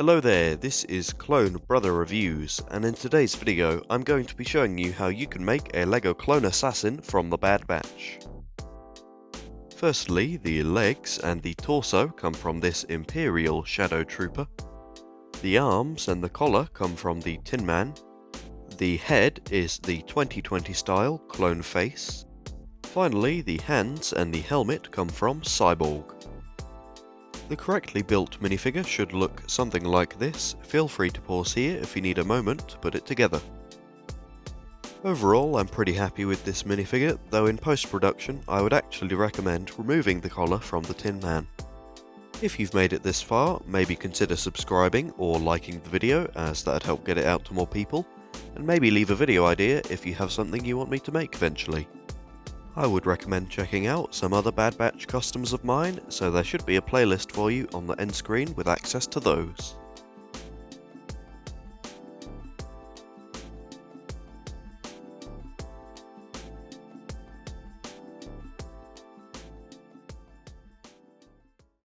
Hello there, this is Clone Brother Reviews, and in today's video I'm going to be showing you how you can make a LEGO clone assassin from the Bad Batch. Firstly, the legs and the torso come from this Imperial Shadow Trooper. The arms and the collar come from the Tin Man. The head is the 2020 style clone face. Finally, the hands and the helmet come from Cyborg. The correctly built minifigure should look something like this. Feel free to pause here if you need a moment to put it together. Overall, I'm pretty happy with this minifigure, though in post-production I would actually recommend removing the collar from the Tin Man. If you've made it this far, maybe consider subscribing or liking the video, as that'd help get it out to more people, and maybe leave a video idea if you have something you want me to make eventually. I would recommend checking out some other Bad Batch customs of mine, so there should be a playlist for you on the end screen with access to those.